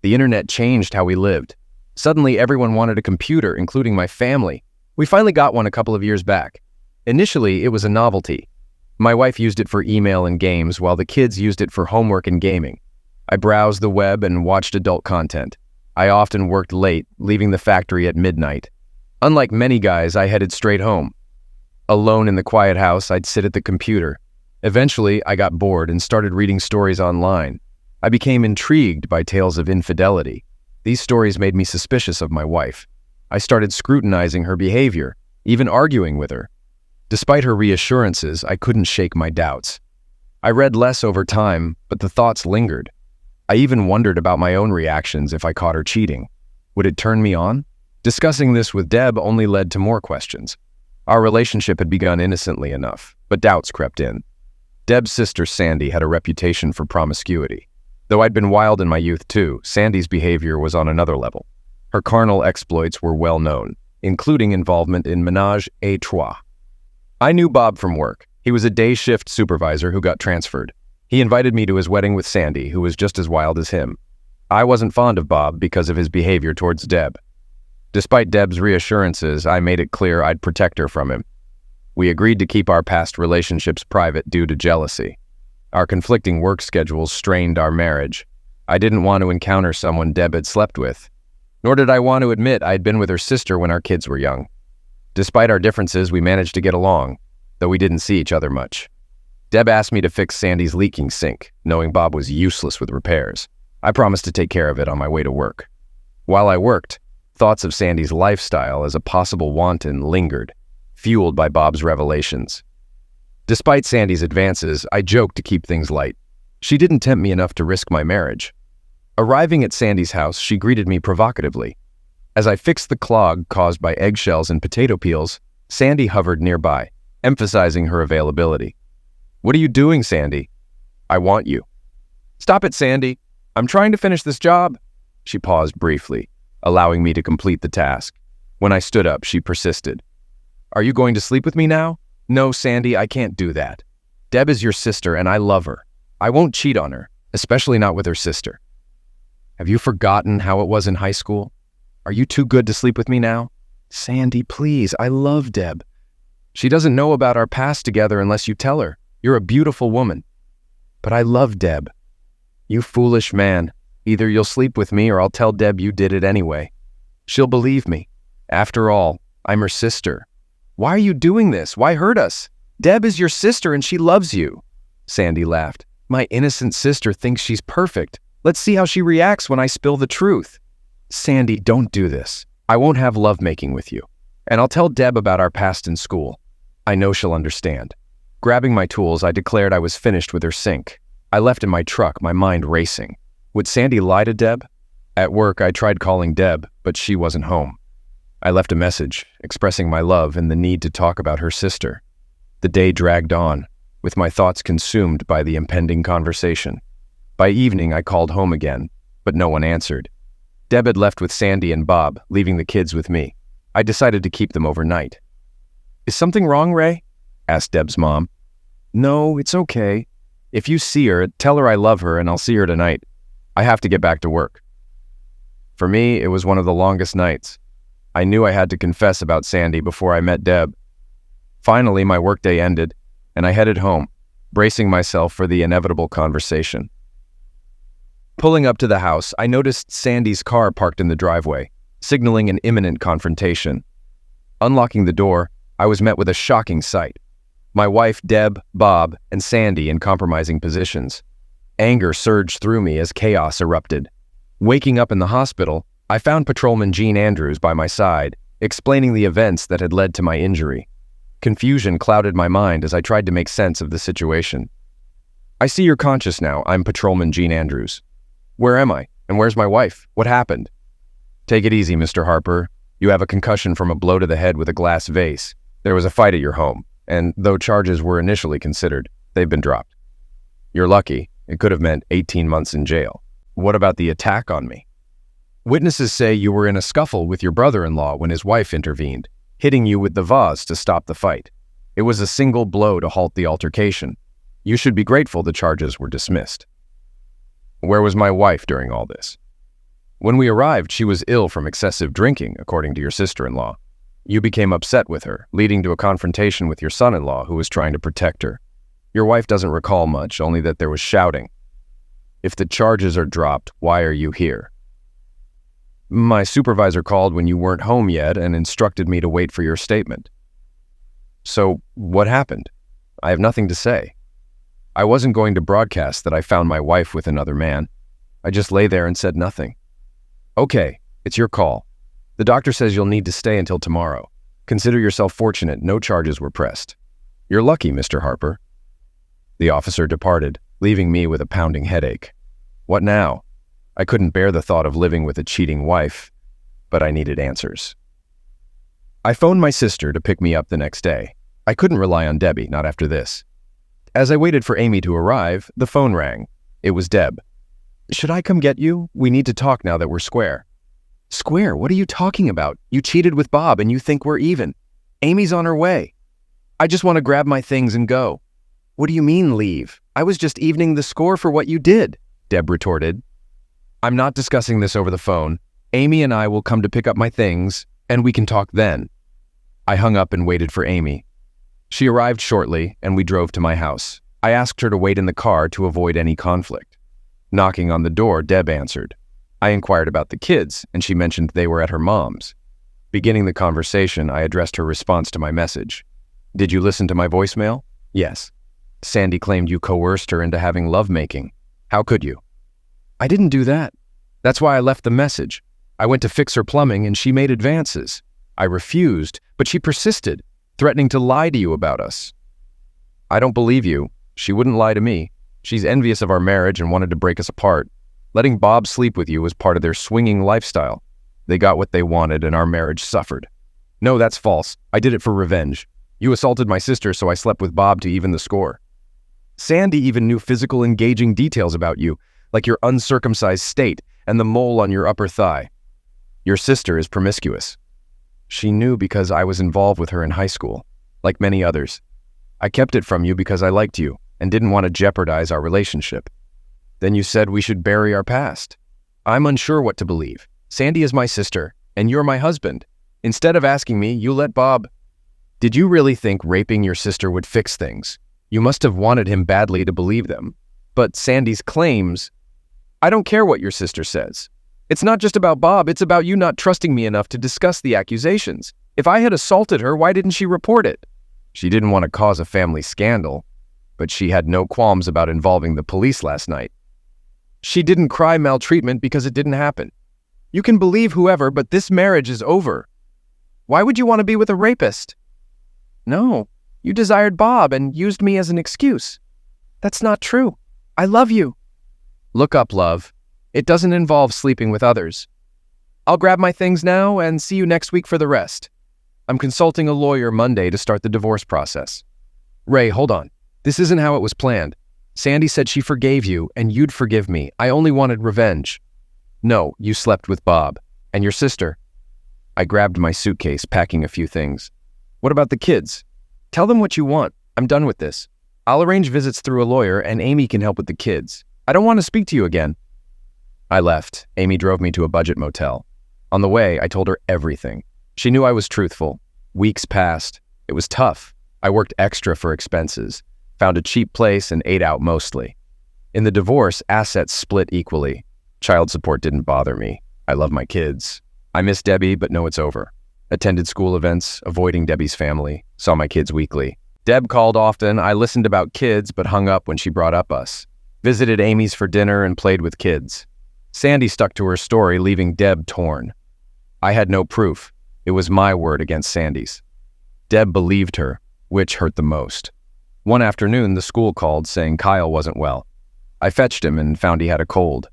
The internet changed how we lived. Suddenly, everyone wanted a computer, including my family. We finally got one a couple of years back. Initially, it was a novelty. My wife used it for email and games, while the kids used it for homework and gaming. I browsed the web and watched adult content. I often worked late, leaving the factory at midnight. Unlike many guys, I headed straight home. Alone in the quiet house, I'd sit at the computer. Eventually, I got bored and started reading stories online. I became intrigued by tales of infidelity. These stories made me suspicious of my wife. I started scrutinizing her behavior, even arguing with her. Despite her reassurances, I couldn't shake my doubts. I read less over time, but the thoughts lingered. I even wondered about my own reactions if I caught her cheating. Would it turn me on? Discussing this with Deb only led to more questions. Our relationship had begun innocently enough, but doubts crept in. Deb's sister Sandy had a reputation for promiscuity. Though I'd been wild in my youth too, Sandy's behavior was on another level. Her carnal exploits were well known, including involvement in ménage à trois. I knew Bob from work. He was a day shift supervisor who got transferred. He invited me to his wedding with Sandy, who was just as wild as him. I wasn't fond of Bob because of his behavior towards Deb. Despite Deb's reassurances, I made it clear I'd protect her from him. We agreed to keep our past relationships private due to jealousy. Our conflicting work schedules strained our marriage. I didn't want to encounter someone Deb had slept with. Nor did I want to admit I had been with her sister when our kids were young. Despite our differences, we managed to get along, though we didn't see each other much. Deb asked me to fix Sandy's leaking sink, knowing Bob was useless with repairs. I promised to take care of it on my way to work. While I worked, thoughts of Sandy's lifestyle as a possible wanton lingered, fueled by Bob's revelations. Despite Sandy's advances, I joked to keep things light. She didn't tempt me enough to risk my marriage. Arriving at Sandy's house, she greeted me provocatively. As I fixed the clog caused by eggshells and potato peels, Sandy hovered nearby, emphasizing her availability. "What are you doing, Sandy?" "I want you." "Stop it, Sandy. I'm trying to finish this job." She paused briefly, allowing me to complete the task. When I stood up, she persisted. "Are you going to sleep with me now?" "No, Sandy, I can't do that. Deb is your sister and I love her. I won't cheat on her, especially not with her sister." "Have you forgotten how it was in high school? Are you too good to sleep with me now?" "Sandy, please, I love Deb." "She doesn't know about our past together unless you tell her. You're a beautiful woman." "But I love Deb." "You foolish man. Either you'll sleep with me or I'll tell Deb you did it anyway. She'll believe me. After all, I'm her sister." "Why are you doing this? Why hurt us? Deb is your sister and she loves you." Sandy laughed. "My innocent sister thinks she's perfect. Let's see how she reacts when I spill the truth." "Sandy, don't do this. I won't have lovemaking with you. And I'll tell Deb about our past in school. I know she'll understand." Grabbing my tools, I declared I was finished with her sink. I left in my truck, my mind racing. Would Sandy lie to Deb? At work, I tried calling Deb, but she wasn't home. I left a message, expressing my love and the need to talk about her sister. The day dragged on, with my thoughts consumed by the impending conversation. By evening, I called home again, but no one answered. Deb had left with Sandy and Bob, leaving the kids with me. I decided to keep them overnight. "Is something wrong, Ray?" asked Deb's mom. "No, it's okay. If you see her, tell her I love her and I'll see her tonight. I have to get back to work." For me, it was one of the longest nights. I knew I had to confess about Sandy before I met Deb. Finally, my workday ended, and I headed home, bracing myself for the inevitable conversation. Pulling up to the house, I noticed Sandy's car parked in the driveway, signaling an imminent confrontation. Unlocking the door, I was met with a shocking sight. My wife, Deb, Bob, and Sandy in compromising positions. Anger surged through me as chaos erupted. Waking up in the hospital, I found Patrolman Gene Andrews by my side, explaining the events that had led to my injury. Confusion clouded my mind as I tried to make sense of the situation. "I see you're conscious now. I'm Patrolman Gene Andrews." "Where am I? And where's my wife? What happened?" "Take it easy, Mr. Harper. You have a concussion from a blow to the head with a glass vase. There was a fight at your home, and though charges were initially considered, they've been dropped. You're lucky. It could have meant 18 months in jail. What about the attack on me?" "Witnesses say you were in a scuffle with your brother-in-law when his wife intervened, hitting you with the vase to stop the fight. It was a single blow to halt the altercation. You should be grateful the charges were dismissed." "Where was my wife during all this?" When we arrived, she was ill from excessive drinking, according to your sister-in-law. You became upset with her, leading to a confrontation with your son-in-law, who was trying to protect her. Your wife doesn't recall much, only that there was shouting. If the charges are dropped, why are you here? My supervisor called when you weren't home yet and instructed me to wait for your statement. So, what happened? I have nothing to say. I wasn't going to broadcast that I found my wife with another man. I just lay there and said nothing. Okay, it's your call. The doctor says you'll need to stay until tomorrow. Consider yourself fortunate no charges were pressed. You're lucky, Mr. Harper. The officer departed, leaving me with a pounding headache. What now? I couldn't bear the thought of living with a cheating wife, but I needed answers. I phoned my sister to pick me up the next day. I couldn't rely on Debbie, not after this. As I waited for Amy to arrive, the phone rang. It was Deb. Should I come get you? We need to talk now that we're square. Square? What are you talking about? You cheated with Bob and you think we're even. Amy's on her way. I just want to grab my things and go. What do you mean leave? I was just evening the score for what you did, Deb retorted. I'm not discussing this over the phone. Amy and I will come to pick up my things, and we can talk then. I hung up and waited for Amy. She arrived shortly, and we drove to my house. I asked her to wait in the car to avoid any conflict. Knocking on the door, Deb answered. I inquired about the kids, and she mentioned they were at her mom's. Beginning the conversation, I addressed her response to my message. Did you listen to my voicemail? Yes. Sandy claimed you coerced her into having lovemaking. How could you? I didn't do that. That's why I left the message. I went to fix her plumbing and she made advances. I refused, but she persisted, threatening to lie to you about us. I don't believe you. She wouldn't lie to me. She's envious of our marriage and wanted to break us apart. Letting Bob sleep with you was part of their swinging lifestyle. They got what they wanted and our marriage suffered. No, that's false. I did it for revenge. You assaulted my sister, so I slept with Bob to even the score. Sandy even knew physical engaging details about you, like your uncircumcised state and the mole on your upper thigh. Your sister is promiscuous. She knew because I was involved with her in high school, like many others. I kept it from you because I liked you and didn't want to jeopardize our relationship. Then you said we should bury our past. I'm unsure what to believe. Sandy is my sister, and you're my husband. Instead of asking me, you let Bob. Did you really think raping your sister would fix things? You must have wanted him badly to believe them. But Sandy's claims... I don't care what your sister says. It's not just about Bob, it's about you not trusting me enough to discuss the accusations. If I had assaulted her, why didn't she report it? She didn't want to cause a family scandal, but she had no qualms about involving the police last night. She didn't cry maltreatment because it didn't happen. You can believe whoever, but this marriage is over. Why would you want to be with a rapist? No, you desired Bob and used me as an excuse. That's not true. I love you. Look up, love. It doesn't involve sleeping with others. I'll grab my things now and see you next week for the rest. I'm consulting a lawyer Monday to start the divorce process. Ray, hold on. This isn't how it was planned. Sandy said she forgave you and you'd forgive me. I only wanted revenge. No, you slept with Bob. And your sister. I grabbed my suitcase, packing a few things. What about the kids? Tell them what you want. I'm done with this. I'll arrange visits through a lawyer and Amy can help with the kids. I don't want to speak to you again. I left. Amy drove me to a budget motel. On the way, I told her everything. She knew I was truthful. Weeks passed. It was tough. I worked extra for expenses, found a cheap place and ate out mostly. In the divorce, assets split equally. Child support didn't bother me. I love my kids. I miss Debbie, but know it's over. Attended school events, avoiding Debbie's family, saw my kids weekly. Deb called often. I listened about kids, but hung up when she brought up us. Visited Amy's for dinner and played with kids. Sandy stuck to her story, leaving Deb torn. I had no proof. It was my word against Sandy's. Deb believed her, which hurt the most. One afternoon, the school called saying Kyle wasn't well. I fetched him and found he had a cold.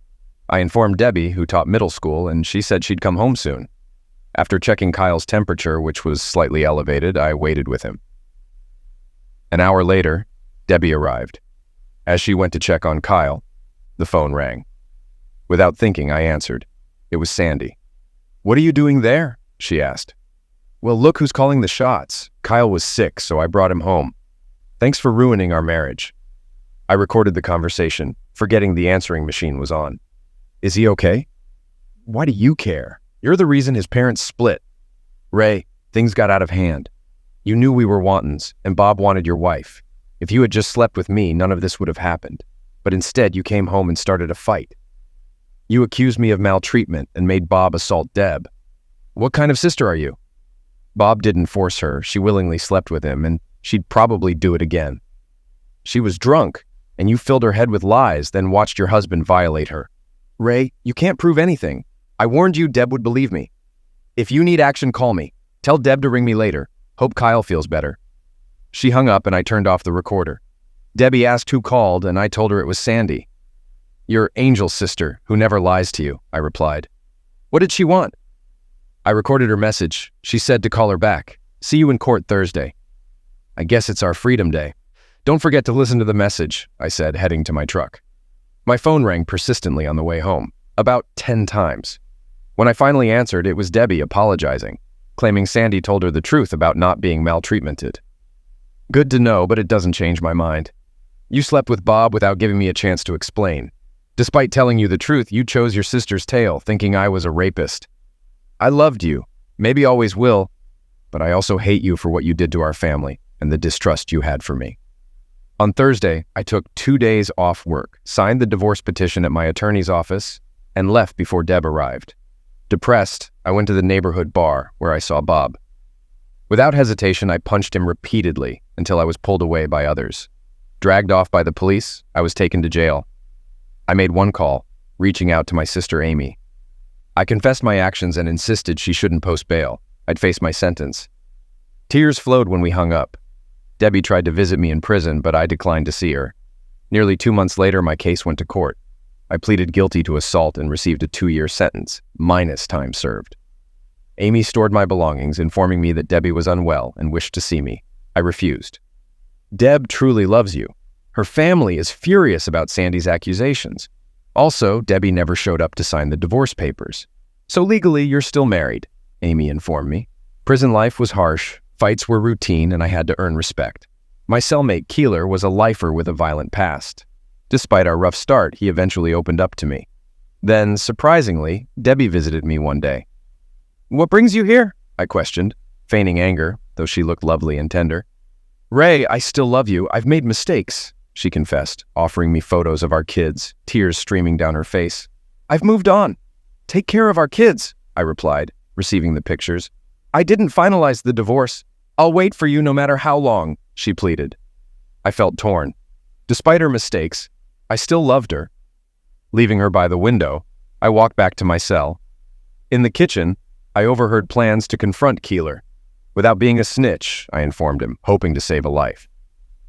I informed Debbie, who taught middle school, and she said she'd come home soon. After checking Kyle's temperature, which was slightly elevated, I waited with him. An hour later, Debbie arrived. As she went to check on Kyle, the phone rang. Without thinking, I answered. It was Sandy. "What are you doing there?" she asked. "Well, look who's calling the shots. Kyle was sick, so I brought him home. Thanks for ruining our marriage." I recorded the conversation, forgetting the answering machine was on. "Is he okay?" Why do you care? You're the reason his parents split. Ray, things got out of hand. You knew we were wantons, and Bob wanted your wife. If you had just slept with me, none of this would have happened. But instead, you came home and started a fight. You accused me of maltreatment and made Bob assault Deb. What kind of sister are you? Bob didn't force her. She willingly slept with him, and she'd probably do it again. She was drunk, and you filled her head with lies, then watched your husband violate her. Ray, you can't prove anything. I warned you Deb would believe me. If you need action, call me. Tell Deb to ring me later. Hope Kyle feels better. She hung up and I turned off the recorder. Debbie asked who called, and I told her it was Sandy. Your angel sister, who never lies to you, I replied. What did she want? I recorded her message. She said to call her back. See you in court Thursday. I guess it's our Freedom Day. Don't forget to listen to the message, I said, heading to my truck. My phone rang persistently on the way home, about 10 times. When I finally answered, it was Debbie apologizing, claiming Sandy told her the truth about not being maltreatmented. Good to know, but it doesn't change my mind. You slept with Bob without giving me a chance to explain. Despite telling you the truth, you chose your sister's tale, thinking I was a rapist. I loved you, maybe always will, but I also hate you for what you did to our family and the distrust you had for me. On Thursday, I took 2 days off work, signed the divorce petition at my attorney's office, and left before Deb arrived. Depressed, I went to the neighborhood bar where I saw Bob. Without hesitation, I punched him repeatedly until I was pulled away by others. Dragged off by the police, I was taken to jail. I made one call, reaching out to my sister Amy. I confessed my actions and insisted she shouldn't post bail. I'd face my sentence. Tears flowed when we hung up. Debbie tried to visit me in prison, but I declined to see her. Nearly 2 months later, my case went to court. I pleaded guilty to assault and received a 2-year sentence, minus time served. Amy stored my belongings, informing me that Debbie was unwell and wished to see me. I refused. Deb truly loves you. Her family is furious about Sandy's accusations. Also, Debbie never showed up to sign the divorce papers. So legally, you're still married, Amy informed me. Prison life was harsh, fights were routine, and I had to earn respect. My cellmate, Keeler, was a lifer with a violent past. Despite our rough start, he eventually opened up to me. Then, surprisingly, Debbie visited me one day. What brings you here? I questioned, feigning anger, though she looked lovely and tender. Ray, I still love you. I've made mistakes, she confessed, offering me photos of our kids, tears streaming down her face. I've moved on. Take care of our kids, I replied, receiving the pictures. I didn't finalize the divorce. I'll wait for you no matter how long, she pleaded. I felt torn. Despite her mistakes, I still loved her. Leaving her by the window, I walked back to my cell. In the kitchen, I overheard plans to confront Keeler. Without being a snitch, I informed him, hoping to save a life.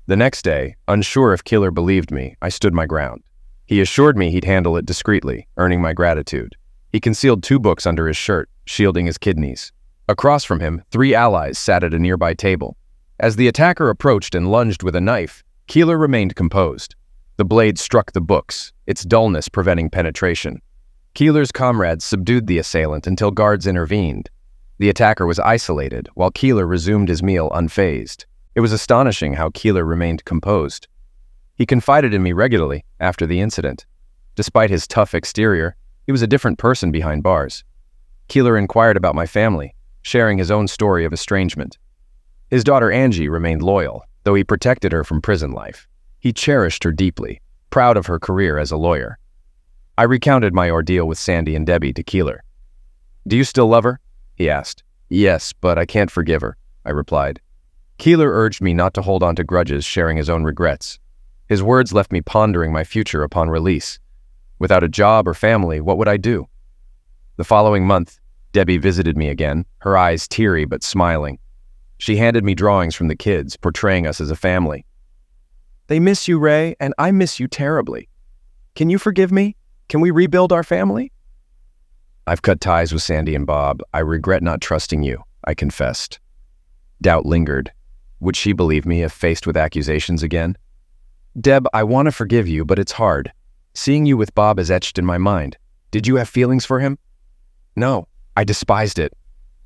The next day, unsure if Keeler believed me, I stood my ground. He assured me he'd handle it discreetly, earning my gratitude. He concealed 2 books under his shirt, shielding his kidneys. Across from him, 3 allies sat at a nearby table. As the attacker approached and lunged with a knife, Keeler remained composed. The blade struck the books, its dullness preventing penetration. Keeler's comrades subdued the assailant until guards intervened. The attacker was isolated, while Keeler resumed his meal unfazed. It was astonishing how Keeler remained composed. He confided in me regularly after the incident. Despite his tough exterior, he was a different person behind bars. Keeler inquired about my family, sharing his own story of estrangement. His daughter Angie remained loyal, though he protected her from prison life. He cherished her deeply, proud of her career as a lawyer. I recounted my ordeal with Sandy and Debbie to Keeler. Do you still love her? He asked. Yes, but I can't forgive her, I replied. Keeler urged me not to hold on to grudges, sharing his own regrets. His words left me pondering my future upon release. Without a job or family, what would I do? The following month, Debbie visited me again, her eyes teary but smiling. She handed me drawings from the kids, portraying us as a family. They miss you, Ray, and I miss you terribly. Can you forgive me? Can we rebuild our family? I've cut ties with Sandy and Bob. I regret not trusting you, I confessed. Doubt lingered. Would she believe me if faced with accusations again? Deb, I want to forgive you, but it's hard. Seeing you with Bob is etched in my mind. Did you have feelings for him? No, I despised it.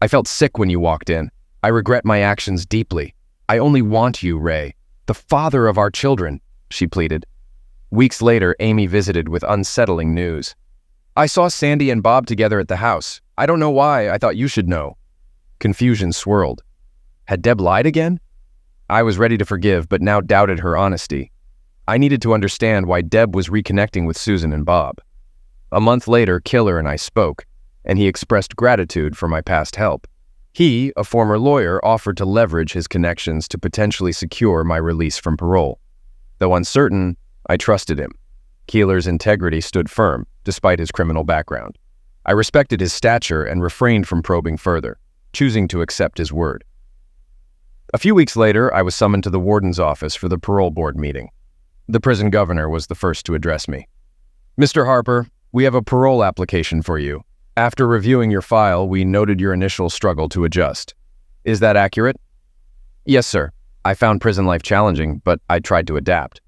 I felt sick when you walked in. I regret my actions deeply. I only want you, Ray, the father of our children, she pleaded. Weeks later, Amy visited with unsettling news. I saw Sandy and Bob together at the house. I don't know why. I thought you should know. Confusion swirled. Had Deb lied again? I was ready to forgive, but now doubted her honesty. I needed to understand why Deb was reconnecting with Susan and Bob. A month later, Killer and I spoke, and he expressed gratitude for my past help. He, a former lawyer, offered to leverage his connections to potentially secure my release from parole. Though uncertain, I trusted him. Keeler's integrity stood firm, despite his criminal background. I respected his stature and refrained from probing further, choosing to accept his word. A few weeks later, I was summoned to the warden's office for the parole board meeting. The prison governor was the first to address me. "Mr. Harper, we have a parole application for you. After reviewing your file, we noted your initial struggle to adjust. Is that accurate?" "Yes, sir. I found prison life challenging, but I tried to adapt."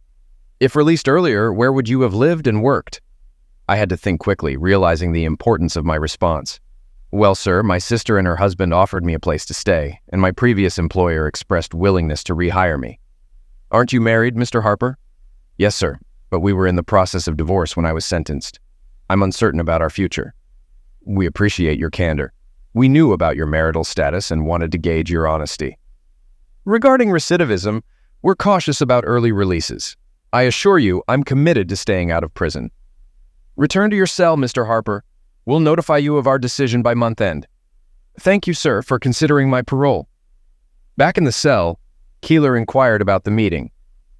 "If released earlier, where would you have lived and worked?" I had to think quickly, realizing the importance of my response. "Well, sir, my sister and her husband offered me a place to stay, and my previous employer expressed willingness to rehire me." "Aren't you married, Mr. Harper?" "Yes, sir, but we were in the process of divorce when I was sentenced. I'm uncertain about our future." "We appreciate your candor. We knew about your marital status and wanted to gauge your honesty." "Regarding recidivism, we're cautious about early releases. I assure you, I'm committed to staying out of prison." "Return to your cell, Mr. Harper. We'll notify you of our decision by month end." "Thank you, sir, for considering my parole." Back in the cell, Keeler inquired about the meeting.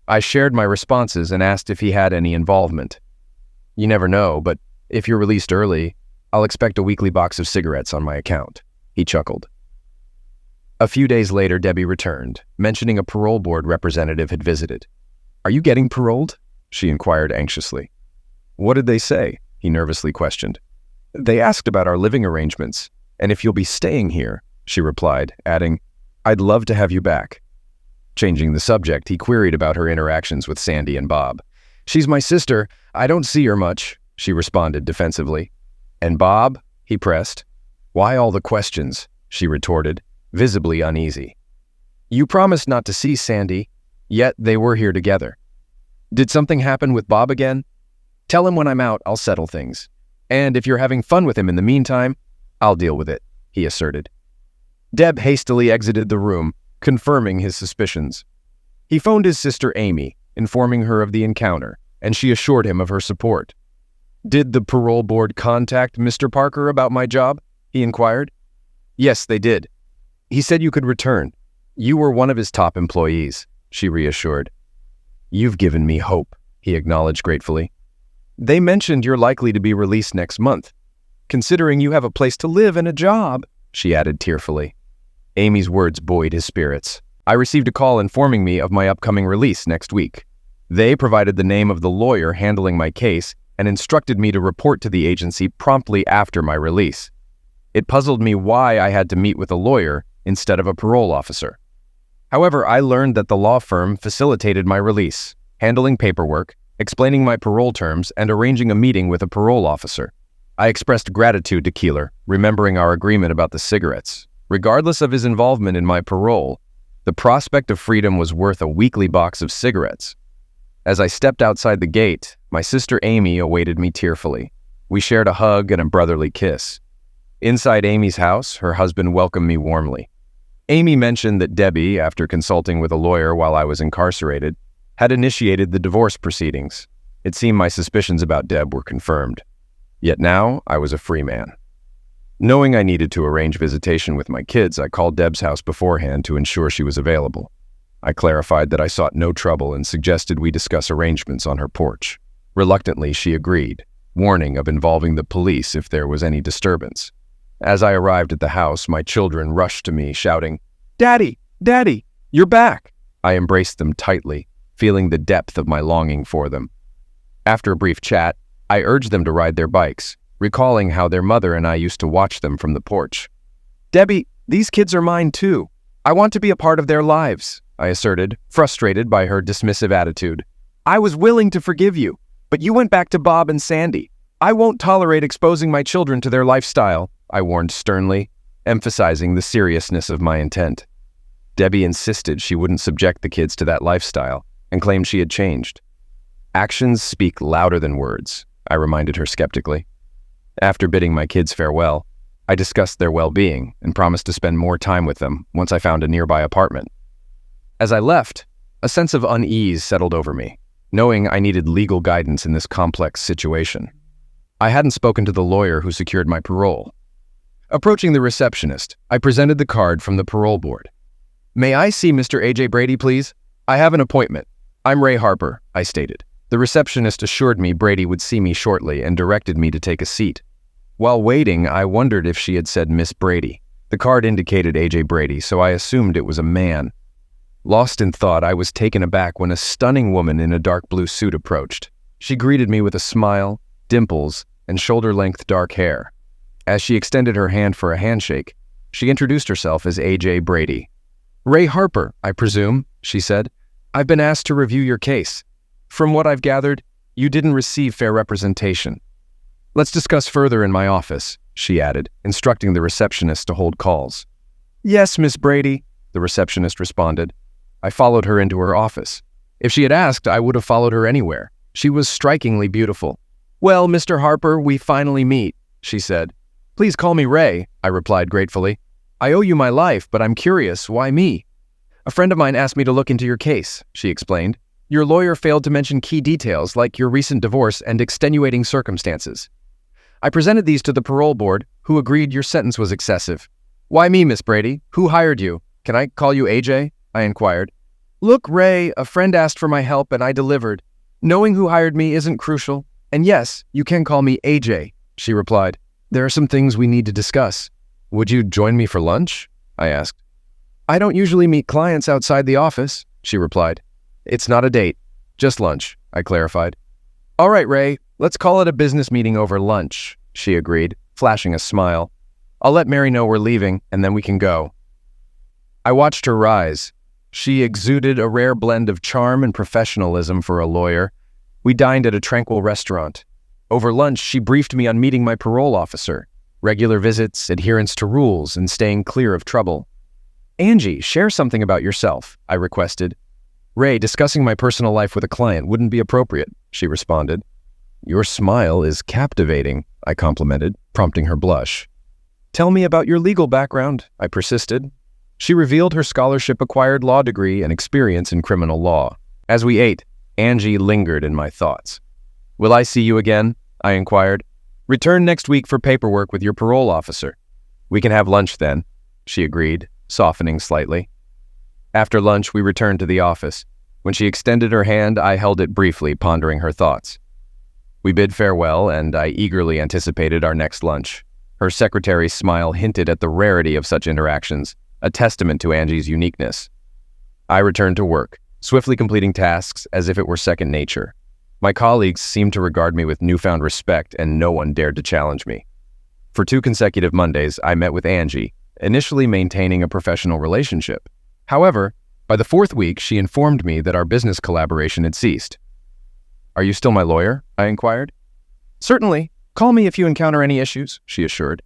I shared my responses and asked if he had any involvement. "You never know, but if you're released early, I'll expect a weekly box of cigarettes on my account," he chuckled. A few days later, Debbie returned, mentioning a parole board representative had visited. "Are you getting paroled?" she inquired anxiously. "What did they say?" he nervously questioned. "They asked about our living arrangements, and if you'll be staying here," she replied, adding, "I'd love to have you back." Changing the subject, he queried about her interactions with Sandy and Bob. "She's my sister. I don't see her much," she responded defensively. "And Bob?" he pressed. "Why all the questions?" she retorted, visibly uneasy. "You promised not to see Sandy, yet they were here together. Did something happen with Bob again? Tell him when I'm out, I'll settle things. And if you're having fun with him in the meantime, I'll deal with it," he asserted. Deb hastily exited the room, confirming his suspicions. He phoned his sister Amy, informing her of the encounter, and she assured him of her support. "Did the parole board contact Mr. Parker about my job?" he inquired. "Yes, they did. He said you could return. You were one of his top employees," she reassured. "You've given me hope," he acknowledged gratefully. "They mentioned you're likely to be released next month. Considering you have a place to live and a job," she added tearfully. Amy's words buoyed his spirits. I received a call informing me of my upcoming release next week. They provided the name of the lawyer handling my case and instructed me to report to the agency promptly after my release. It puzzled me why I had to meet with a lawyer instead of a parole officer. However, I learned that the law firm facilitated my release, handling paperwork, explaining my parole terms, and arranging a meeting with a parole officer. I expressed gratitude to Keeler, remembering our agreement about the cigarettes. Regardless of his involvement in my parole, the prospect of freedom was worth a weekly box of cigarettes. As I stepped outside the gate, my sister Amy awaited me tearfully. We shared a hug and a brotherly kiss. Inside Amy's house, her husband welcomed me warmly. Amy mentioned that Debbie, after consulting with a lawyer while I was incarcerated, had initiated the divorce proceedings. It seemed my suspicions about Deb were confirmed. Yet now, I was a free man. Knowing I needed to arrange visitation with my kids, I called Deb's house beforehand to ensure she was available. I clarified that I sought no trouble and suggested we discuss arrangements on her porch. Reluctantly, she agreed, warning of involving the police if there was any disturbance. As I arrived at the house, my children rushed to me, shouting, "Daddy! Daddy! You're back!" I embraced them tightly, feeling the depth of my longing for them. After a brief chat, I urged them to ride their bikes, recalling how their mother and I used to watch them from the porch. "Debbie, these kids are mine too. I want to be a part of their lives," I asserted, frustrated by her dismissive attitude. "I was willing to forgive you, but you went back to Bob and Sandy. I won't tolerate exposing my children to their lifestyle," I warned sternly, emphasizing the seriousness of my intent. Debbie insisted she wouldn't subject the kids to that lifestyle and claimed she had changed. "Actions speak louder than words," I reminded her skeptically. After bidding my kids farewell, I discussed their well-being and promised to spend more time with them once I found a nearby apartment. As I left, a sense of unease settled over me, knowing I needed legal guidance in this complex situation. I hadn't spoken to the lawyer who secured my parole. Approaching the receptionist, I presented the card from the parole board. "May I see Mr. A.J. Brady, please? I have an appointment. I'm Ray Harper," I stated. The receptionist assured me Brady would see me shortly and directed me to take a seat. While waiting, I wondered if she had said Miss Brady. The card indicated A.J. Brady, so I assumed it was a man. Lost in thought, I was taken aback when a stunning woman in a dark blue suit approached. She greeted me with a smile, dimples, and shoulder-length dark hair. As she extended her hand for a handshake, she introduced herself as A.J. Brady. "Ray Harper, I presume," she said. "I've been asked to review your case. From what I've gathered, you didn't receive fair representation. Let's discuss further in my office," she added, instructing the receptionist to hold calls. "Yes, Miss Brady," the receptionist responded. I followed her into her office. If she had asked, I would have followed her anywhere. She was strikingly beautiful. "Well, Mr. Harper, we finally meet," she said. "Please call me Ray," I replied gratefully. "I owe you my life, but I'm curious, why me?" "A friend of mine asked me to look into your case," she explained. "Your lawyer failed to mention key details like your recent divorce and extenuating circumstances. I presented these to the parole board, who agreed your sentence was excessive." "Why me, Miss Brady? Who hired you? Can I call you AJ?" I inquired. "Look, Ray, a friend asked for my help and I delivered. Knowing who hired me isn't crucial. And yes, you can call me AJ," she replied. "There are some things we need to discuss." "Would you join me for lunch?" I asked. "I don't usually meet clients outside the office," she replied. "It's not a date, just lunch," I clarified. "All right, Ray, let's call it a business meeting over lunch," she agreed, flashing a smile. "I'll let Mary know we're leaving, and then we can go." I watched her rise. She exuded a rare blend of charm and professionalism for a lawyer. We dined at a tranquil restaurant. Over lunch, she briefed me on meeting my parole officer, regular visits, adherence to rules, and staying clear of trouble. "Angie, share something about yourself," I requested. "Ray, discussing my personal life with a client wouldn't be appropriate," she responded. "Your smile is captivating," I complimented, prompting her blush. "Tell me about your legal background," I persisted. She revealed her scholarship-acquired law degree and experience in criminal law. As we ate, Angie lingered in my thoughts. "Will I see you again?" I inquired. "Return next week for paperwork with your parole officer." "We can have lunch then," she agreed, softening slightly. After lunch, we returned to the office. When she extended her hand, I held it briefly, pondering her thoughts. We bid farewell, and I eagerly anticipated our next lunch. Her secretary's smile hinted at the rarity of such interactions, a testament to Angie's uniqueness. I returned to work, swiftly completing tasks as if it were second nature. My colleagues seemed to regard me with newfound respect, and no one dared to challenge me. For 2 consecutive Mondays, I met with Angie, initially maintaining a professional relationship. However, by the 4th week, she informed me that our business collaboration had ceased. "Are you still my lawyer?" I inquired. "Certainly. Call me if you encounter any issues," she assured.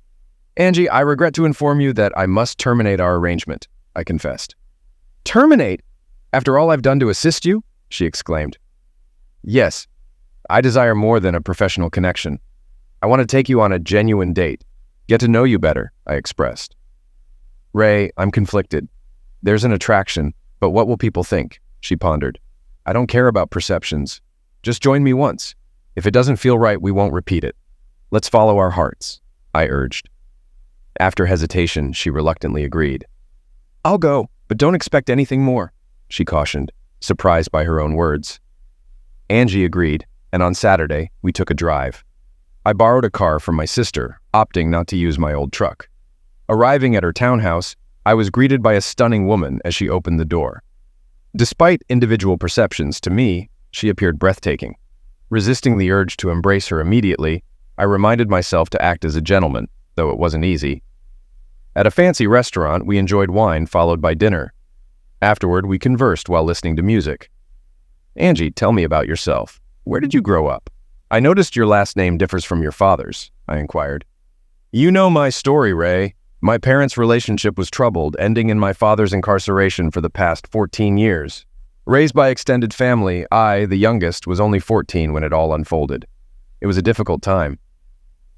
"Angie, I regret to inform you that I must terminate our arrangement," I confessed. "Terminate? After all I've done to assist you?" she exclaimed. "Yes. I desire more than a professional connection. I want to take you on a genuine date. Get to know you better," I expressed. "Ray, I'm conflicted. There's an attraction, but what will people think?" she pondered. "I don't care about perceptions. Just join me once. If it doesn't feel right, we won't repeat it. Let's follow our hearts," I urged. After hesitation, she reluctantly agreed. "I'll go, but don't expect anything more," she cautioned, surprised by her own words. Angie agreed, and on Saturday, we took a drive. I borrowed a car from my sister, opting not to use my old truck. Arriving at her townhouse, I was greeted by a stunning woman as she opened the door. Despite individual perceptions, to me, she appeared breathtaking. Resisting the urge to embrace her immediately, I reminded myself to act as a gentleman, though it wasn't easy. At a fancy restaurant, we enjoyed wine followed by dinner. Afterward, we conversed while listening to music. "Angie, tell me about yourself. Where did you grow up? I noticed your last name differs from your father's," I inquired. "You know my story, Ray. My parents' relationship was troubled, ending in my father's incarceration for the past 14 years. Raised by extended family, I, the youngest, was only 14 when it all unfolded. It was a difficult time.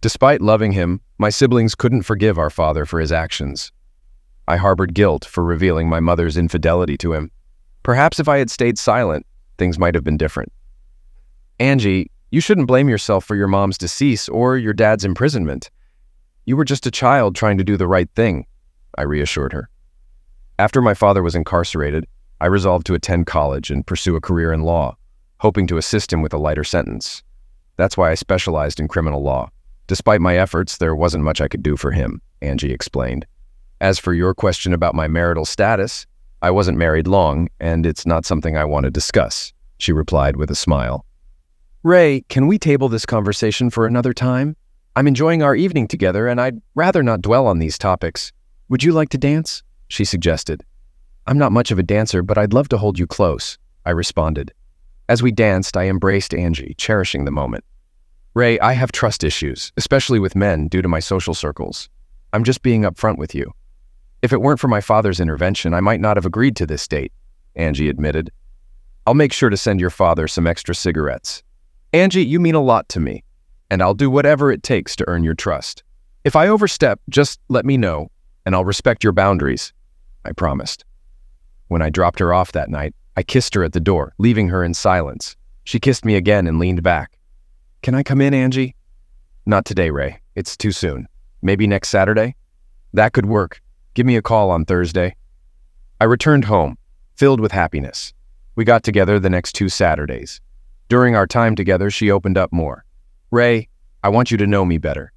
Despite loving him, my siblings couldn't forgive our father for his actions. I harbored guilt for revealing my mother's infidelity to him. Perhaps if I had stayed silent, things might have been different. Angie, you shouldn't blame yourself for your mom's decease or your dad's imprisonment. You were just a child trying to do the right thing, I reassured her. After my father was incarcerated, I resolved to attend college and pursue a career in law, hoping to assist him with a lighter sentence. That's why I specialized in criminal law. Despite my efforts, there wasn't much I could do for him, Angie explained. As for your question about my marital status, I wasn't married long, and it's not something I want to discuss, she replied with a smile. Ray, can we table this conversation for another time? I'm enjoying our evening together, and I'd rather not dwell on these topics. Would you like to dance? She suggested. I'm not much of a dancer, but I'd love to hold you close, I responded. As we danced, I embraced Angie, cherishing the moment. Ray, I have trust issues, especially with men due to my social circles. I'm just being upfront with you. If it weren't for my father's intervention, I might not have agreed to this date, Angie admitted. I'll make sure to send your father some extra cigarettes. Angie, you mean a lot to me, and I'll do whatever it takes to earn your trust. If I overstep, just let me know, and I'll respect your boundaries, I promised. When I dropped her off that night, I kissed her at the door, leaving her in silence. She kissed me again and leaned back. Can I come in, Angie? Not today, Ray. It's too soon. Maybe next Saturday? That could work. Give me a call on Thursday. I returned home, filled with happiness. We got together the next 2 Saturdays. During our time together, she opened up more. Ray, I want you to know me better.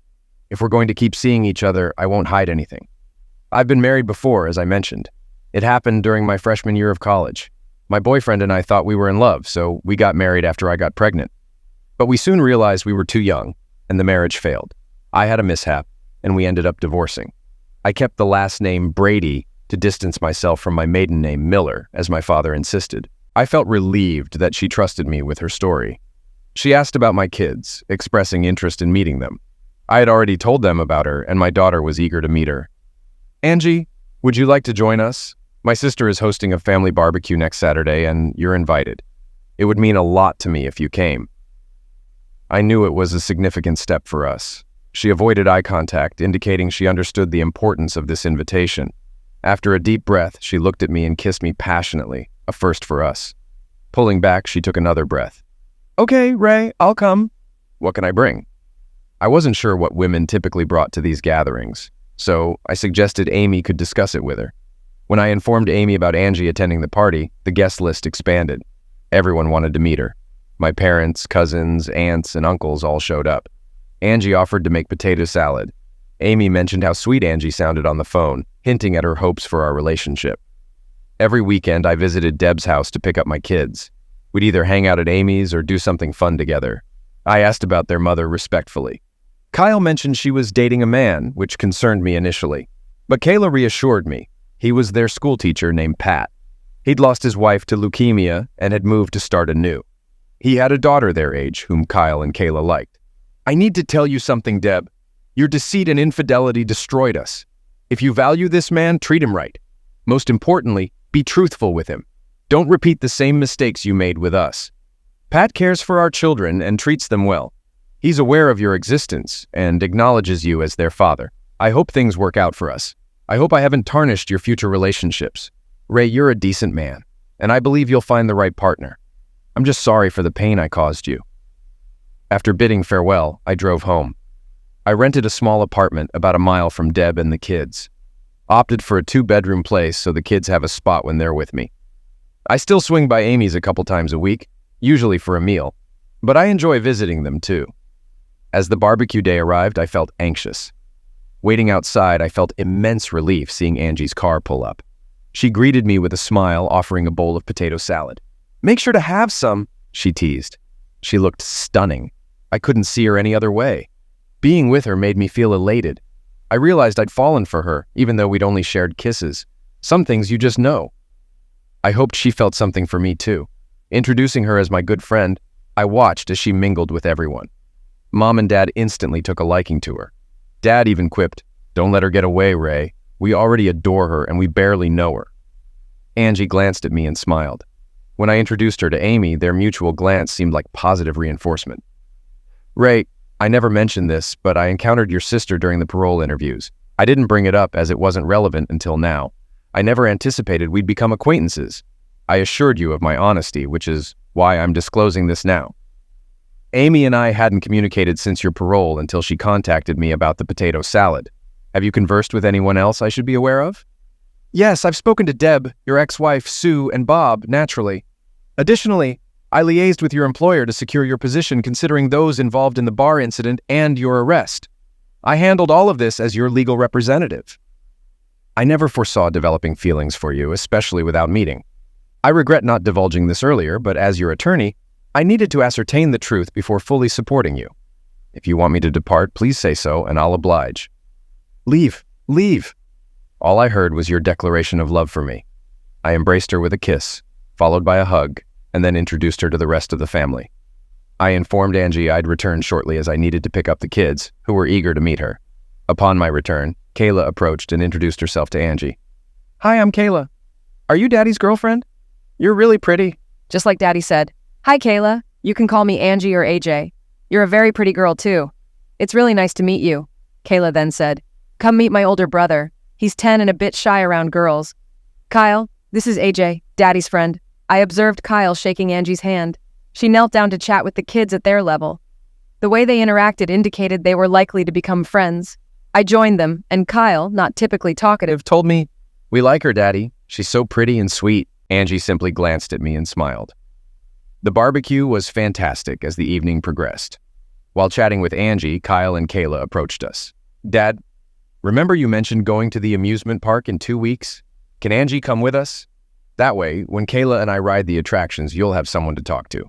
If we're going to keep seeing each other, I won't hide anything. I've been married before, as I mentioned. It happened during my freshman year of college. My boyfriend and I thought we were in love, so we got married after I got pregnant. But we soon realized we were too young, and the marriage failed. I had a mishap, and we ended up divorcing. I kept the last name Brady to distance myself from my maiden name Miller, as my father insisted. I felt relieved that she trusted me with her story. She asked about my kids, expressing interest in meeting them. I had already told them about her, and my daughter was eager to meet her. Angie, would you like to join us? My sister is hosting a family barbecue next Saturday, and you're invited. It would mean a lot to me if you came. I knew it was a significant step for us. She avoided eye contact, indicating she understood the importance of this invitation. After a deep breath, she looked at me and kissed me passionately, a first for us. Pulling back, she took another breath. Okay, Ray, I'll come. What can I bring? I wasn't sure what women typically brought to these gatherings, so I suggested Amy could discuss it with her. When I informed Amy about Angie attending the party, the guest list expanded. Everyone wanted to meet her. My parents, cousins, aunts, and uncles all showed up. Angie offered to make potato salad. Amy mentioned how sweet Angie sounded on the phone, hinting at her hopes for our relationship. Every weekend, I visited Deb's house to pick up my kids. We'd either hang out at Amy's or do something fun together. I asked about their mother respectfully. Kyle mentioned she was dating a man, which concerned me initially. But Kayla reassured me. He was their school teacher named Pat. He'd lost his wife to leukemia and had moved to start anew. He had a daughter their age, whom Kyle and Kayla liked. I need to tell you something, Deb. Your deceit and infidelity destroyed us. If you value this man, treat him right. Most importantly, be truthful with him. Don't repeat the same mistakes you made with us. Pat cares for our children and treats them well. He's aware of your existence and acknowledges you as their father. I hope things work out for us. I hope I haven't tarnished your future relationships. Ray, you're a decent man, and I believe you'll find the right partner. I'm just sorry for the pain I caused you. After bidding farewell, I drove home. I rented a small apartment about a mile from Deb and the kids. Opted for a 2-bedroom place so the kids have a spot when they're with me. I still swing by Amy's a couple times a week, usually for a meal, but I enjoy visiting them too. As the barbecue day arrived, I felt anxious. Waiting outside, I felt immense relief seeing Angie's car pull up. She greeted me with a smile, offering a bowl of potato salad. Make sure to have some, she teased. She looked stunning. I couldn't see her any other way. Being with her made me feel elated. I realized I'd fallen for her, even though we'd only shared kisses. Some things you just know. I hoped she felt something for me too. Introducing her as my good friend, I watched as she mingled with everyone. Mom and Dad instantly took a liking to her. Dad even quipped, "Don't let her get away, Ray. We already adore her and we barely know her." Angie glanced at me and smiled. When I introduced her to Amy, their mutual glance seemed like positive reinforcement. Ray, I never mentioned this, but I encountered your sister during the parole interviews. I didn't bring it up as it wasn't relevant until now. I never anticipated we'd become acquaintances. I assured you of my honesty, which is why I'm disclosing this now. Amy and I hadn't communicated since your parole until she contacted me about the potato salad. Have you conversed with anyone else I should be aware of? Yes, I've spoken to Deb, your ex-wife, Sue, and Bob, naturally. Additionally, I liaised with your employer to secure your position considering those involved in the bar incident and your arrest. I handled all of this as your legal representative. I never foresaw developing feelings for you, especially without meeting. I regret not divulging this earlier, but as your attorney, I needed to ascertain the truth before fully supporting you. If you want me to depart, please say so, and I'll oblige. Leave. Leave. All I heard was your declaration of love for me. I embraced her with a kiss, followed by a hug, and then introduced her to the rest of the family. I informed Angie I'd return shortly as I needed to pick up the kids, who were eager to meet her. Upon my return, Kayla approached and introduced herself to Angie. Hi, I'm Kayla. Are you Daddy's girlfriend? You're really pretty. Just like Daddy said. Hi, Kayla. You can call me Angie or AJ. You're a very pretty girl, too. It's really nice to meet you. Kayla then said, Come meet my older brother. He's 10 and a bit shy around girls. Kyle, this is AJ, Daddy's friend. I observed Kyle shaking Angie's hand. She knelt down to chat with the kids at their level. The way they interacted indicated they were likely to become friends. I joined them, and Kyle, not typically talkative, Told me, We like her, Daddy. She's so pretty and sweet. Angie simply glanced at me and smiled. The barbecue was fantastic as the evening progressed. While chatting with Angie, Kyle and Kayla approached us. Dad, remember you mentioned going to the amusement park in 2 weeks? Can Angie come with us? That way, when Kayla and I ride the attractions, you'll have someone to talk to.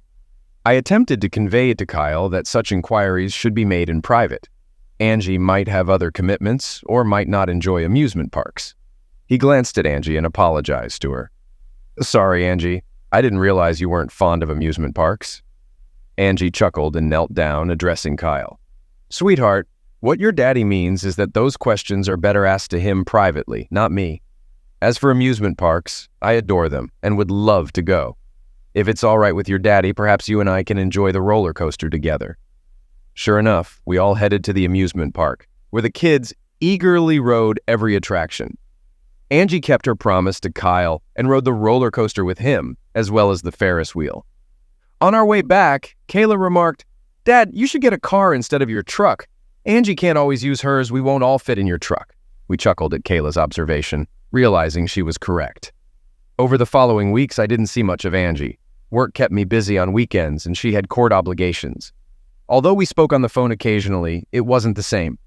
I attempted to convey to Kyle that such inquiries should be made in private. Angie might have other commitments or might not enjoy amusement parks. He glanced at Angie and apologized to her. Sorry, Angie. I didn't realize you weren't fond of amusement parks. Angie chuckled and knelt down, addressing Kyle. Sweetheart, what your daddy means is that those questions are better asked to him privately, not me. As for amusement parks, I adore them and would love to go. If it's all right with your daddy, perhaps you and I can enjoy the roller coaster together. Sure enough, we all headed to the amusement park, where the kids eagerly rode every attraction. Angie kept her promise to Kyle and rode the roller coaster with him, as well as the Ferris wheel. On our way back, Kayla remarked, Dad, you should get a car instead of your truck. Angie can't always use hers, we won't all fit in your truck. We chuckled at Kayla's observation, realizing she was correct. Over the following weeks, I didn't see much of Angie. Work kept me busy on weekends, and she had court obligations. Although we spoke on the phone occasionally, it wasn't the same.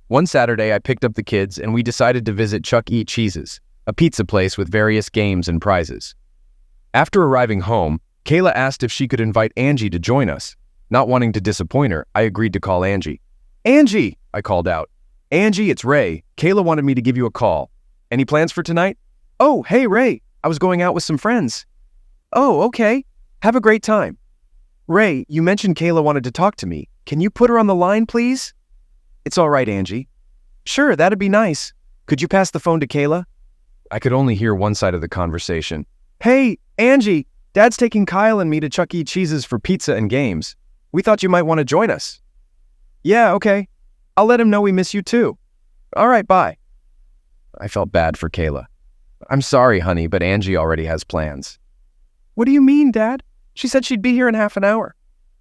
One Saturday, I picked up the kids, and we decided to visit Chuck E. Cheese's, a pizza place with various games and prizes. After arriving home, Kayla asked if she could invite Angie to join us. Not wanting to disappoint her, I agreed to call Angie. Angie, I called out. Angie, it's Ray. Kayla wanted me to give you a call. Any plans for tonight? Oh, hey, Ray. I was going out with some friends. Oh, okay. Have a great time. Ray, you mentioned Kayla wanted to talk to me. Can you put her on the line, please? It's all right, Angie. Sure, that'd be nice. Could you pass the phone to Kayla? I could only hear one side of the conversation. Hey, Angie, Dad's taking Kyle and me to Chuck E. Cheese's for pizza and games. We thought you might want to join us. Yeah, okay. I'll let him know we miss you too. All right, bye. I felt bad for Kayla. I'm sorry, honey, but Angie already has plans. What do you mean, Dad? She said she'd be here in half an hour.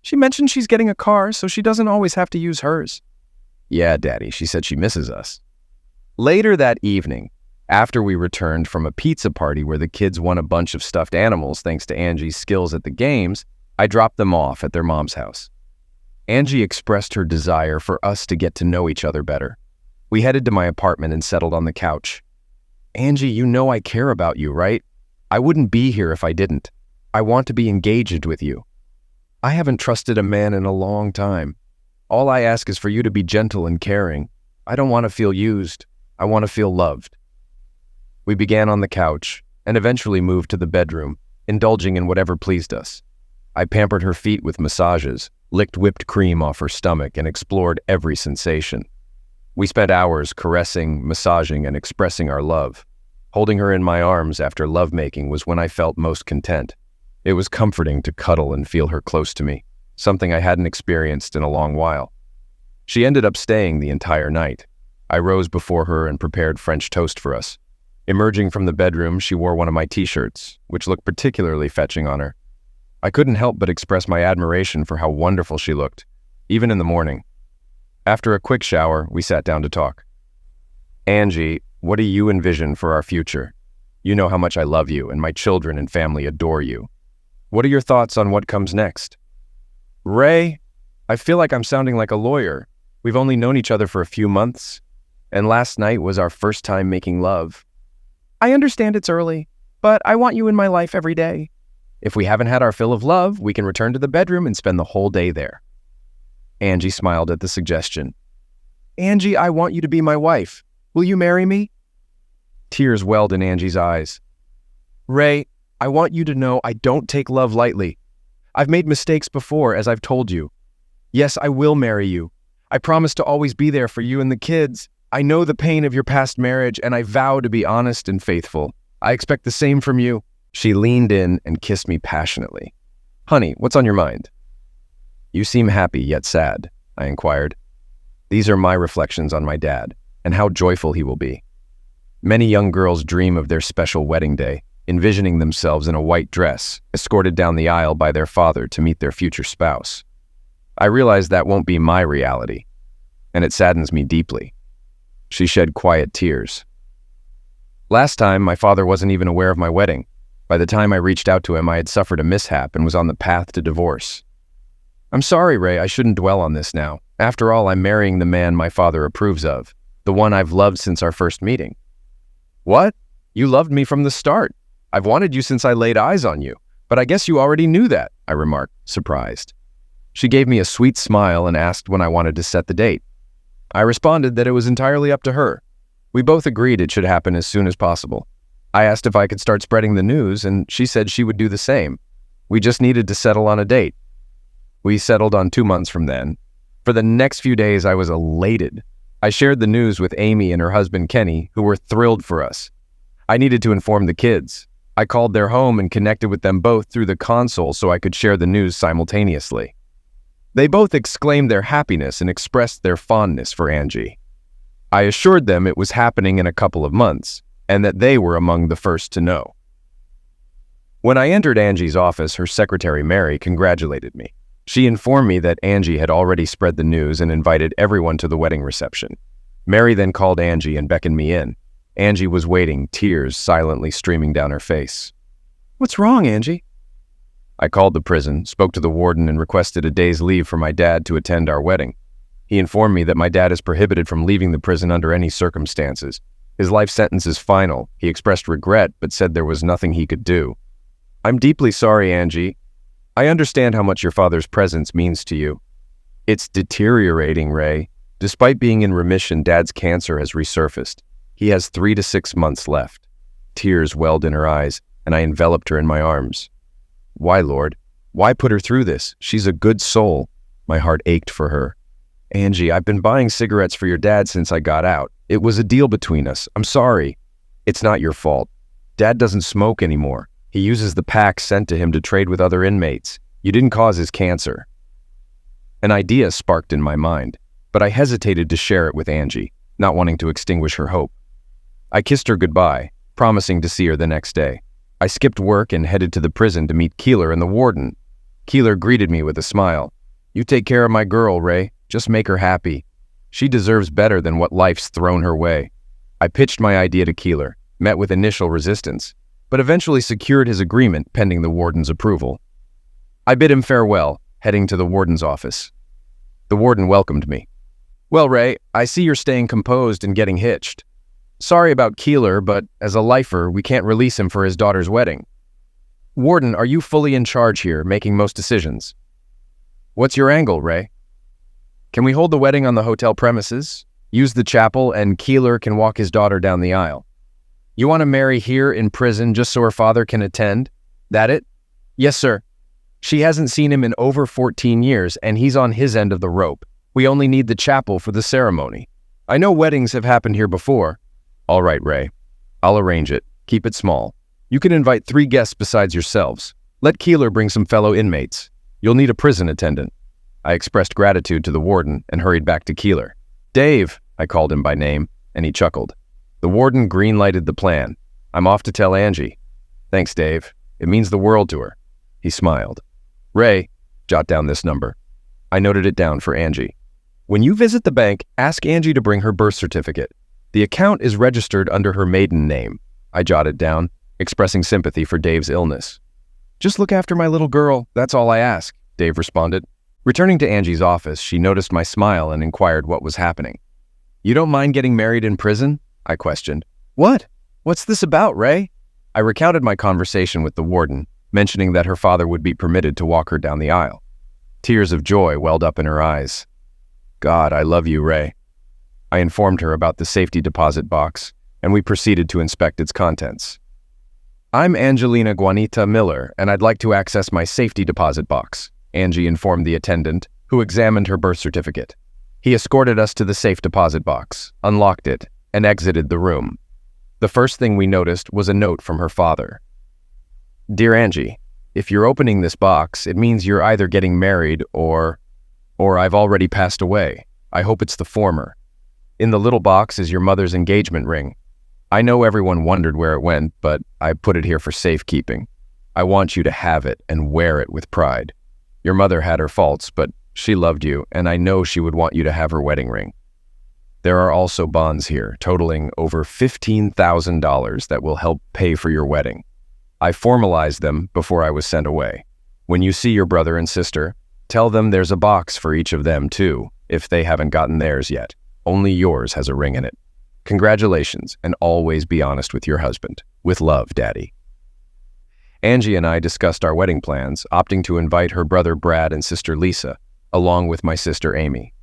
She mentioned she's getting a car, so she doesn't always have to use hers. Yeah, Daddy, she said she misses us. Later that evening, after we returned from a pizza party where the kids won a bunch of stuffed animals thanks to Angie's skills at the games, I dropped them off at their mom's house. Angie expressed her desire for us to get to know each other better. We headed to my apartment and settled on the couch. Angie, you know I care about you, right? I wouldn't be here if I didn't. I want to be engaged with you. I haven't trusted a man in a long time. All I ask is for you to be gentle and caring. I don't want to feel used. I want to feel loved. We began on the couch and eventually moved to the bedroom, indulging in whatever pleased us. I pampered her feet with massages, licked whipped cream off her stomach, and explored every sensation. We spent hours caressing, massaging, and expressing our love. Holding her in my arms after lovemaking was when I felt most content. It was comforting to cuddle and feel her close to me, something I hadn't experienced in a long while. She ended up staying the entire night. I rose before her and prepared French toast for us. Emerging from the bedroom, she wore one of my t-shirts, which looked particularly fetching on her. I couldn't help but express my admiration for how wonderful she looked, even in the morning. After a quick shower, we sat down to talk. Angie, what do you envision for our future? You know how much I love you, and my children and family adore you. What are your thoughts on what comes next? Ray, I feel like I'm sounding like a lawyer. We've only known each other for a few months, and last night was our first time making love. I understand it's early, but I want you in my life every day. If we haven't had our fill of love, we can return to the bedroom and spend the whole day there. Angie smiled at the suggestion. Angie, I want you to be my wife. Will you marry me? Tears welled in Angie's eyes. Ray, I want you to know I don't take love lightly. I've made mistakes before, as I've told you. Yes, I will marry you. I promise to always be there for you and the kids. I know the pain of your past marriage, and I vow to be honest and faithful. I expect the same from you. She leaned in and kissed me passionately. Honey, what's on your mind? You seem happy yet sad, I inquired. These are my reflections on my dad, and how joyful he will be. Many young girls dream of their special wedding day, envisioning themselves in a white dress, escorted down the aisle by their father to meet their future spouse. I realize that won't be my reality, and it saddens me deeply. She shed quiet tears. Last time, my father wasn't even aware of my wedding. By the time I reached out to him, I had suffered a mishap and was on the path to divorce. I'm sorry, Ray, I shouldn't dwell on this now. After all, I'm marrying the man my father approves of, the one I've loved since our first meeting. What? You loved me from the start. I've wanted you since I laid eyes on you, but I guess you already knew that, I remarked, surprised. She gave me a sweet smile and asked when I wanted to set the date. I responded that it was entirely up to her. We both agreed it should happen as soon as possible. I asked if I could start spreading the news, and she said she would do the same. We just needed to settle on a date. We settled on 2 months from then. For the next few days, I was elated. I shared the news with Amy and her husband Kenny, who were thrilled for us. I needed to inform the kids. I called their home and connected with them both through the console so I could share the news simultaneously. They both exclaimed their happiness and expressed their fondness for Angie. I assured them it was happening in a couple of months, and that they were among the first to know. When I entered Angie's office, her secretary Mary congratulated me. She informed me that Angie had already spread the news and invited everyone to the wedding reception. Mary then called Angie and beckoned me in. Angie was waiting, tears silently streaming down her face. What's wrong, Angie? I called the prison, spoke to the warden, and requested a day's leave for my dad to attend our wedding. He informed me that my dad is prohibited from leaving the prison under any circumstances. His life sentence is final. He expressed regret, but said there was nothing he could do. I'm deeply sorry, Angie. I understand how much your father's presence means to you. It's deteriorating, Ray. Despite being in remission, Dad's cancer has resurfaced. He has 3 to 6 months left. Tears welled in her eyes, and I enveloped her in my arms. Why, Lord? Why put her through this? She's a good soul. My heart ached for her. Angie, I've been buying cigarettes for your dad since I got out. It was a deal between us. I'm sorry. It's not your fault. Dad doesn't smoke anymore. He uses the packs sent to him to trade with other inmates. You didn't cause his cancer. An idea sparked in my mind, but I hesitated to share it with Angie, not wanting to extinguish her hope. I kissed her goodbye, promising to see her the next day. I skipped work and headed to the prison to meet Keeler and the warden. Keeler greeted me with a smile. You take care of my girl, Ray. Just make her happy. She deserves better than what life's thrown her way. I pitched my idea to Keeler, met with initial resistance, but eventually secured his agreement pending the warden's approval. I bid him farewell, heading to the warden's office. The warden welcomed me. Well, Ray, I see you're staying composed and getting hitched. Sorry about Keeler, but as a lifer, we can't release him for his daughter's wedding. Warden, are you fully in charge here, making most decisions? What's your angle, Ray? Can we hold the wedding on the hotel premises, use the chapel, and Keeler can walk his daughter down the aisle? You want to marry here in prison just so her father can attend? That it? Yes, sir. She hasn't seen him in over 14 years, and he's on his end of the rope. We only need the chapel for the ceremony. I know weddings have happened here before. All right, Ray. I'll arrange it. Keep it small. You can invite 3 guests besides yourselves. Let Keeler bring some fellow inmates. You'll need a prison attendant. I expressed gratitude to the warden and hurried back to Keeler. "Dave," I called him by name, and he chuckled. The warden green-lighted the plan. "I'm off to tell Angie." "Thanks, Dave. It means the world to her." He smiled. "Ray, jot down this number." I noted it down for Angie. "When you visit the bank, ask Angie to bring her birth certificate. The account is registered under her maiden name." I jotted down, expressing sympathy for Dave's illness. "Just look after my little girl, that's all I ask," Dave responded. Returning to Angie's office, she noticed my smile and inquired what was happening. "You don't mind getting married in prison?" I questioned. "What? What's this about, Ray?" I recounted my conversation with the warden, mentioning that her father would be permitted to walk her down the aisle. Tears of joy welled up in her eyes. "God, I love you, Ray." I informed her about the safety deposit box, and we proceeded to inspect its contents. "I'm Angelina Juanita Miller, and I'd like to access my safety deposit box," Angie informed the attendant, who examined her birth certificate. He escorted us to the safe deposit box, unlocked it, and exited the room. The first thing we noticed was a note from her father. "Dear Angie, if you're opening this box, it means you're either getting married or I've already passed away. I hope it's the former. In the little box is your mother's engagement ring. I know everyone wondered where it went, but I put it here for safekeeping. I want you to have it and wear it with pride. Your mother had her faults, but she loved you, and I know she would want you to have her wedding ring. There are also bonds here, totaling over $15,000 that will help pay for your wedding. I formalized them before I was sent away. When you see your brother and sister, tell them there's a box for each of them too, if they haven't gotten theirs yet. Only yours has a ring in it. Congratulations, and always be honest with your husband. With love, Daddy." Angie and I discussed our wedding plans, opting to invite her brother Brad and sister Lisa, along with my sister Amy.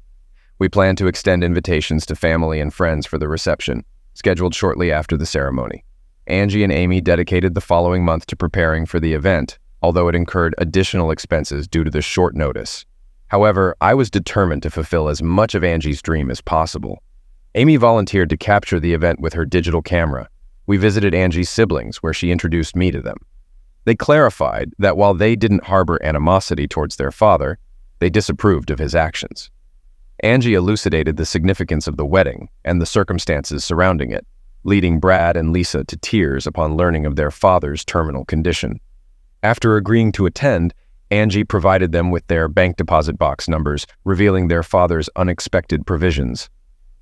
We plan to extend invitations to family and friends for the reception, scheduled shortly after the ceremony. Angie and Amy dedicated the following month to preparing for the event, although it incurred additional expenses due to the short notice. However, I was determined to fulfill as much of Angie's dream as possible. Amy volunteered to capture the event with her digital camera. We visited Angie's siblings, where she introduced me to them. They clarified that while they didn't harbor animosity towards their father, they disapproved of his actions. Angie elucidated the significance of the wedding and the circumstances surrounding it, leading Brad and Lisa to tears upon learning of their father's terminal condition. After agreeing to attend, Angie provided them with their bank deposit box numbers, revealing their father's unexpected provisions.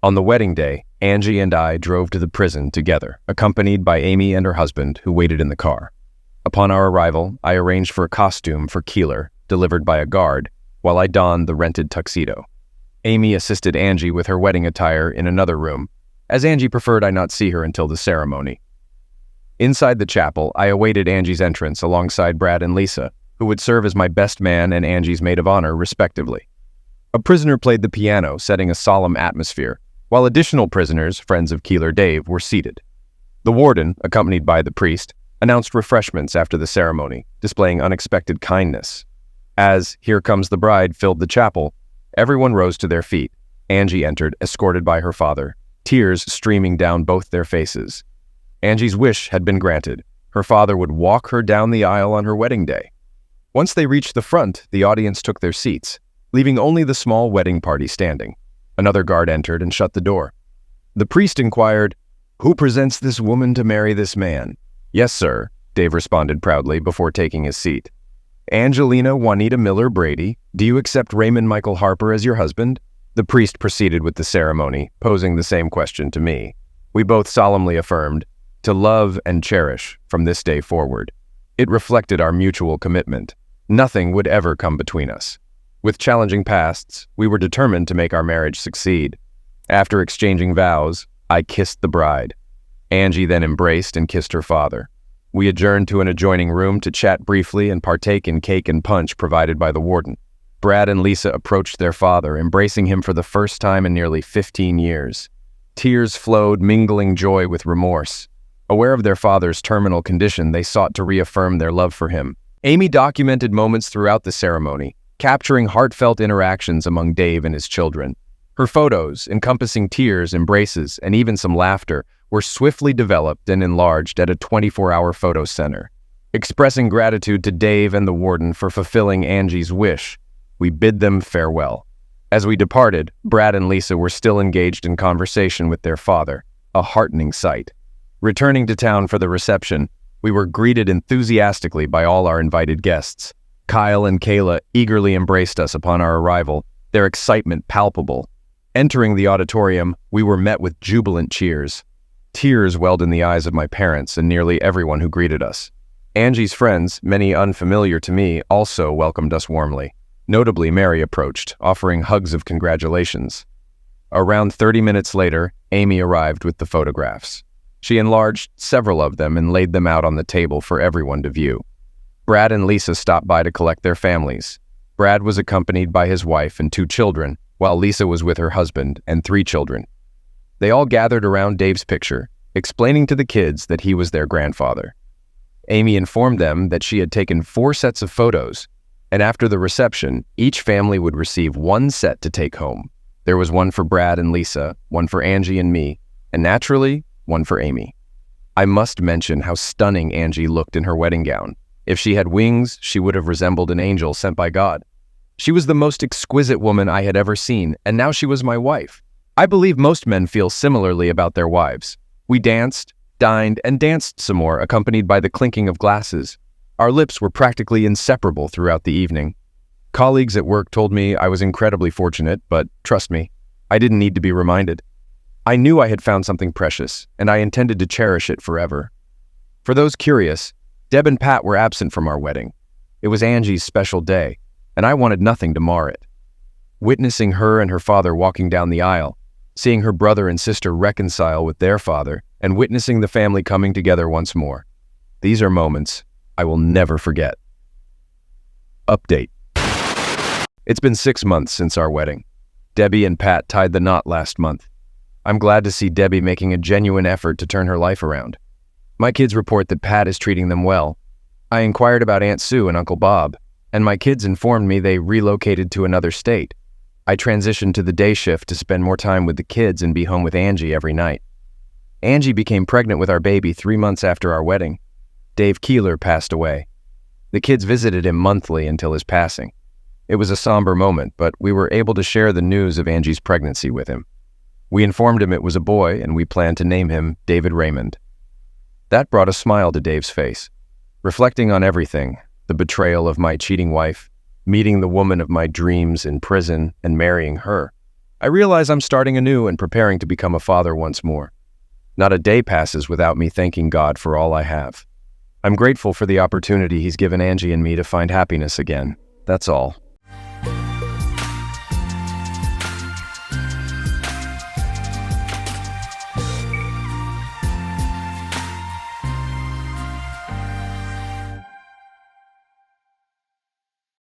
On the wedding day, Angie and I drove to the prison together, accompanied by Amy and her husband, who waited in the car. Upon our arrival, I arranged for a costume for Keeler, delivered by a guard, while I donned the rented tuxedo. Amy assisted Angie with her wedding attire in another room, as Angie preferred I not see her until the ceremony. Inside the chapel, I awaited Angie's entrance alongside Brad and Lisa, who would serve as my best man and Angie's maid of honor, respectively. A prisoner played the piano, setting a solemn atmosphere, while additional prisoners, friends of Keeler Dave, were seated. The warden, accompanied by the priest, announced refreshments after the ceremony, displaying unexpected kindness. As "Here Comes the Bride" filled the chapel, everyone rose to their feet. Angie entered, escorted by her father, tears streaming down both their faces. Angie's wish had been granted. Her father would walk her down the aisle on her wedding day. Once they reached the front, the audience took their seats, leaving only the small wedding party standing. Another guard entered and shut the door. The priest inquired, "Who presents this woman to marry this man?" "Yes, sir," Dave responded proudly before taking his seat. "Angelina Juanita Miller Brady, do you accept Raymond Michael Harper as your husband?" The priest proceeded with the ceremony, posing the same question to me. We both solemnly affirmed, "To love and cherish from this day forward." It reflected our mutual commitment. Nothing would ever come between us. With challenging pasts, we were determined to make our marriage succeed. After exchanging vows, I kissed the bride. Angie then embraced and kissed her father. We adjourned to an adjoining room to chat briefly and partake in cake and punch provided by the warden. Brad and Lisa approached their father, embracing him for the first time in nearly 15 years. Tears flowed, mingling joy with remorse. Aware of their father's terminal condition, they sought to reaffirm their love for him. Amy documented moments throughout the ceremony, capturing heartfelt interactions among Dave and his children. Her photos, encompassing tears, embraces, and even some laughter, were swiftly developed and enlarged at a 24-hour photo center. Expressing gratitude to Dave and the warden for fulfilling Angie's wish, We bid them farewell. As we departed, Brad and Lisa were still engaged in conversation with their father, a heartening sight. Returning to town for the reception, we were greeted enthusiastically by all our invited guests. Kyle and Kayla eagerly embraced us upon our arrival, their excitement palpable. Entering the auditorium, we were met with jubilant cheers. Tears welled in the eyes of my parents and nearly everyone who greeted us. Angie's friends, many unfamiliar to me, also welcomed us warmly. Notably, Mary approached, offering hugs of congratulations. Around 30 minutes later, Amy arrived with the photographs. She enlarged several of them and laid them out on the table for everyone to view. Brad and Lisa stopped by to collect their families. Brad was accompanied by his wife and 2 children, while Lisa was with her husband and 3 children. They all gathered around Dave's picture, explaining to the kids that he was their grandfather. Amy informed them that she had taken 4 sets of photos, and after the reception, each family would receive 1 set to take home. There was one for Brad and Lisa, one for Angie and me, and naturally, one for Amy. I must mention how stunning Angie looked in her wedding gown. If she had wings, she would have resembled an angel sent by God. She was the most exquisite woman I had ever seen, and now she was my wife. I believe most men feel similarly about their wives. We danced, dined, and danced some more, accompanied by the clinking of glasses. Our lips were practically inseparable throughout the evening. Colleagues at work told me I was incredibly fortunate, but trust me, I didn't need to be reminded. I knew I had found something precious, and I intended to cherish it forever. For those curious, Deb and Pat were absent from our wedding. It was Angie's special day, and I wanted nothing to mar it. Witnessing her and her father walking down the aisle, seeing her brother and sister reconcile with their father, and witnessing the family coming together once more. These are moments I will never forget. Update. It's been 6 months since our wedding. Debbie and Pat tied the knot last month. I'm glad to see Debbie making a genuine effort to turn her life around. My kids report that Pat is treating them well. I inquired about Aunt Sue and Uncle Bob, and my kids informed me they relocated to another state. I transitioned to the day shift to spend more time with the kids and be home with Angie every night. Angie became pregnant with our baby 3 months after our wedding. Dave Keeler passed away. The kids visited him monthly until his passing. It was a somber moment, but we were able to share the news of Angie's pregnancy with him. We informed him it was a boy, and we planned to name him David Raymond. That brought a smile to Dave's face. Reflecting on everything, the betrayal of my cheating wife, meeting the woman of my dreams in prison, and marrying her, I realize I'm starting anew and preparing to become a father once more. Not a day passes without me thanking God for all I have. I'm grateful for the opportunity He's given Angie and me to find happiness again. That's all.